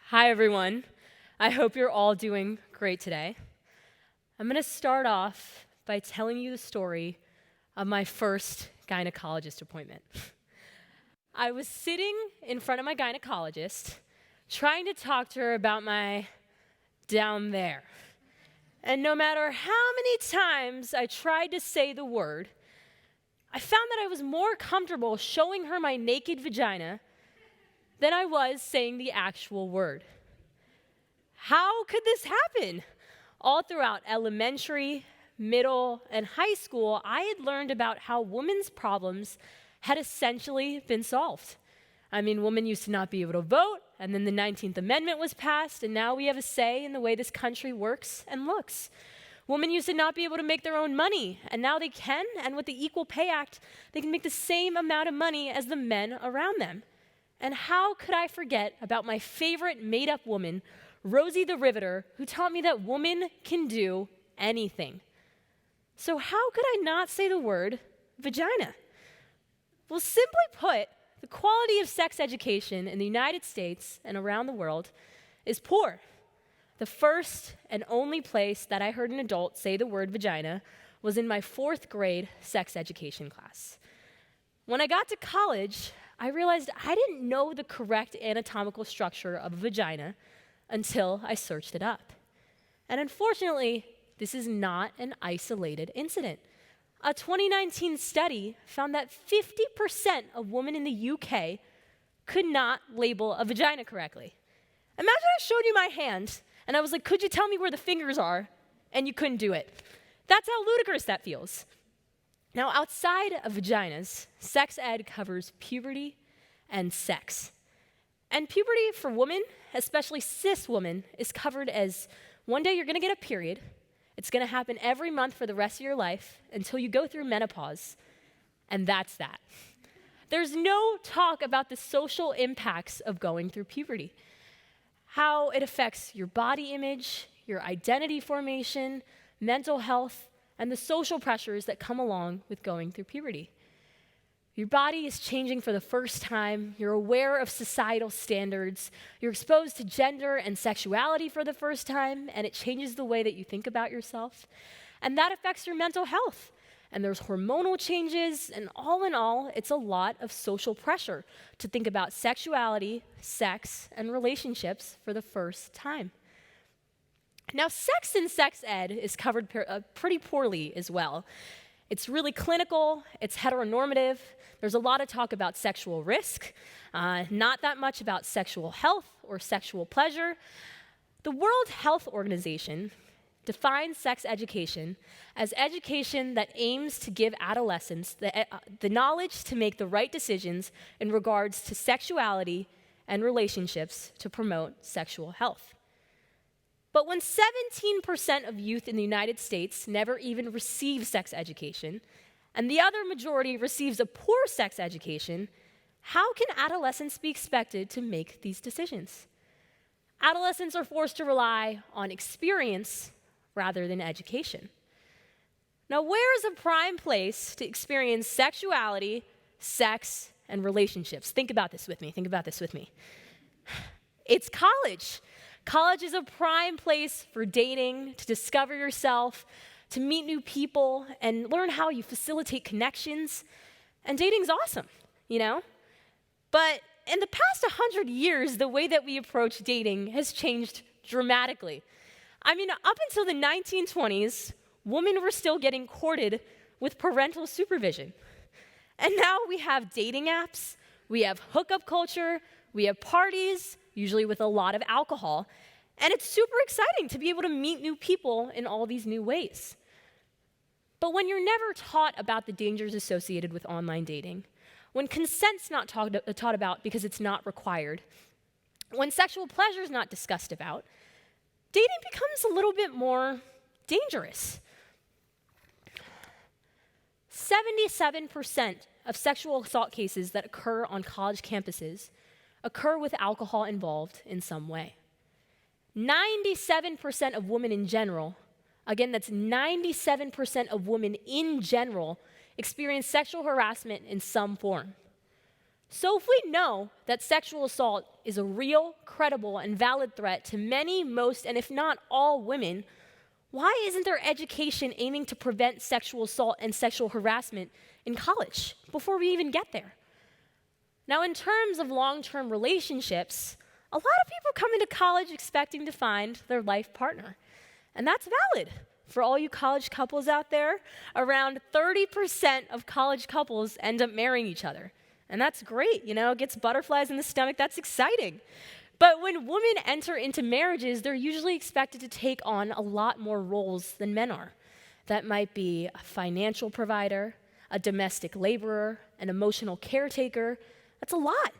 Hi, everyone. I hope you're all doing great today. I'm going to start off by telling you the story of my first gynecologist appointment. I was sitting in front of my gynecologist, trying to talk to her about my down there. And no matter how many times I tried to say the word, I found that I was more comfortable showing her my naked vagina than I was saying the actual word. How could this happen? All throughout elementary, middle, and high school, I had learned about how women's problems had essentially been solved. I mean, women used to not be able to vote, and then the 19th Amendment was passed, and now we have a say in the way this country works and looks. Women used to not be able to make their own money, and now they can, and with the Equal Pay Act, they can make the same amount of money as the men around them. And how could I forget about my favorite made-up woman, Rosie the Riveter, who taught me that women can do anything. So how could I not say the word vagina? Well, simply put, the quality of sex education in the United States and around the world is poor. The first and only place that I heard an adult say the word vagina was in my 4th grade sex education class. When I got to college, I realized I didn't know the correct anatomical structure of a vagina until I searched it up. And unfortunately, this is not an isolated incident. A 2019 study found that 50% of women in the UK could not label a vagina correctly. Imagine I showed you my hand, and I was like, could you tell me where the fingers are? And you couldn't do it. That's how ludicrous that feels. Now, outside of vaginas, sex ed covers puberty and sex. And puberty for women, especially cis women, is covered as one day you're going to get a period. It's going to happen every month for the rest of your life until you go through menopause, and that's that. There's no talk about the social impacts of going through puberty, how it affects your body image, your identity formation, mental health, and the social pressures that come along with going through puberty. Your body is changing for the first time. You're aware of societal standards. You're exposed to gender and sexuality for the first time, and it changes the way that you think about yourself. And that affects your mental health. And there's hormonal changes, and all in all, it's a lot of social pressure to think about sexuality, sex, and relationships for the first time. Now, sex in sex ed is covered pretty poorly as well. It's really clinical, it's heteronormative. There's a lot of talk about sexual risk, not that much about sexual health or sexual pleasure. The World Health Organization defines sex education as education that aims to give adolescents the knowledge to make the right decisions in regards to sexuality and relationships to promote sexual health. But when 17% of youth in the United States never even receive sex education, and the other majority receives a poor sex education, how can adolescents be expected to make these decisions? Adolescents are forced to rely on experience rather than education. Now, where is a prime place to experience sexuality, sex, and relationships? Think about this with me. It's college. College is a prime place for dating, to discover yourself, to meet new people, and learn how you facilitate connections. And dating's awesome, you know? But in the past 100 years, the way that we approach dating has changed dramatically. I mean, up until the 1920s, women were still getting courted with parental supervision. And now we have dating apps, we have hookup culture, we have parties, usually with a lot of alcohol, and it's super exciting to be able to meet new people in all these new ways. But when you're never taught about the dangers associated with online dating, when consent's not taught about because it's not required, when sexual pleasure is not discussed about, dating becomes a little bit more dangerous. 77% of sexual assault cases that occur on college campuses occur with alcohol involved in some way. 97% of women in general, again, that's 97% of women in general, experience sexual harassment in some form. So if we know that sexual assault is a real, credible, and valid threat to many, most, and if not all women, why isn't there education aiming to prevent sexual assault and sexual harassment in college before we even get there? Now, in terms of long-term relationships, a lot of people come into college expecting to find their life partner. And that's valid. For all you college couples out there, around 30% of college couples end up marrying each other. And that's great, it gets butterflies in the stomach, that's exciting. But when women enter into marriages, they're usually expected to take on a lot more roles than men are. That might be a financial provider, a domestic laborer, an emotional caretaker. That's a lot.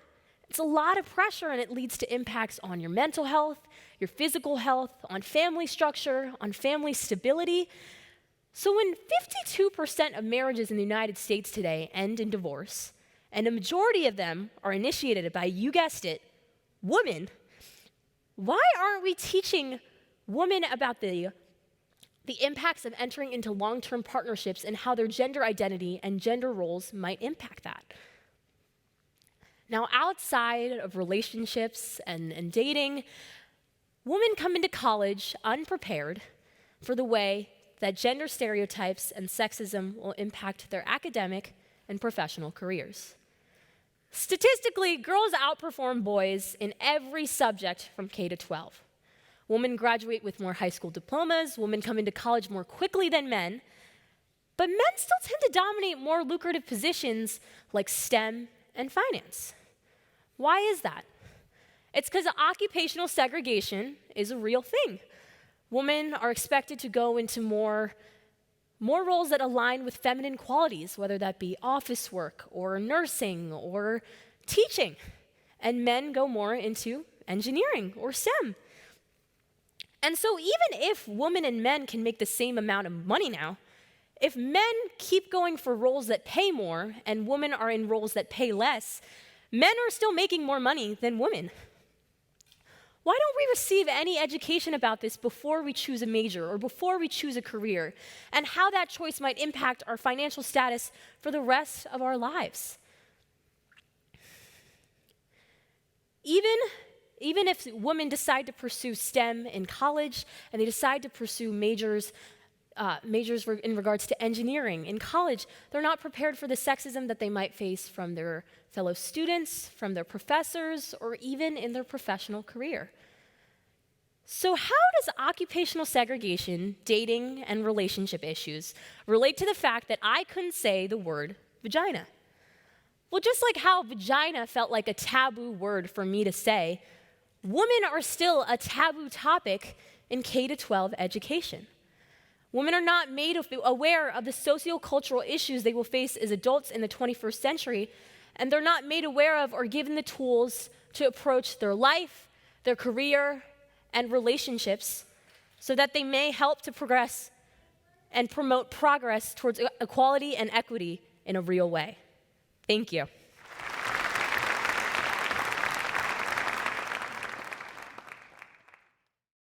It's a lot of pressure, and it leads to impacts on your mental health, your physical health, on family structure, on family stability. So when 52% of marriages in the United States today end in divorce, and a majority of them are initiated by, you guessed it, women, why aren't we teaching women about the impacts of entering into long-term partnerships and how their gender identity and gender roles might impact that? Now, outside of relationships and dating, women come into college unprepared for the way that gender stereotypes and sexism will impact their academic and professional careers. Statistically, girls outperform boys in every subject from K to 12. Women graduate with more high school diplomas, women come into college more quickly than men, but men still tend to dominate more lucrative positions like STEM and finance. Why is that? It's because occupational segregation is a real thing. Women are expected to go into more roles that align with feminine qualities, whether that be office work or nursing or teaching. And men go more into engineering or STEM. And so even if women and men can make the same amount of money now, if men keep going for roles that pay more and women are in roles that pay less, men are still making more money than women. Why don't we receive any education about this before we choose a major or before we choose a career, and how that choice might impact our financial status for the rest of our lives? Even if women decide to pursue STEM in college and they decide to pursue majors in regards to engineering in college, they're not prepared for the sexism that they might face from their fellow students, from their professors, or even in their professional career. So how does occupational segregation, dating, and relationship issues relate to the fact that I couldn't say the word vagina? Well, just like how vagina felt like a taboo word for me to say, women are still a taboo topic in K-12 education. Women are not made aware of the sociocultural issues they will face as adults in the 21st century, and they're not made aware of or given the tools to approach their life, their career, and relationships so that they may help to progress and promote progress towards equality and equity in a real way. Thank you.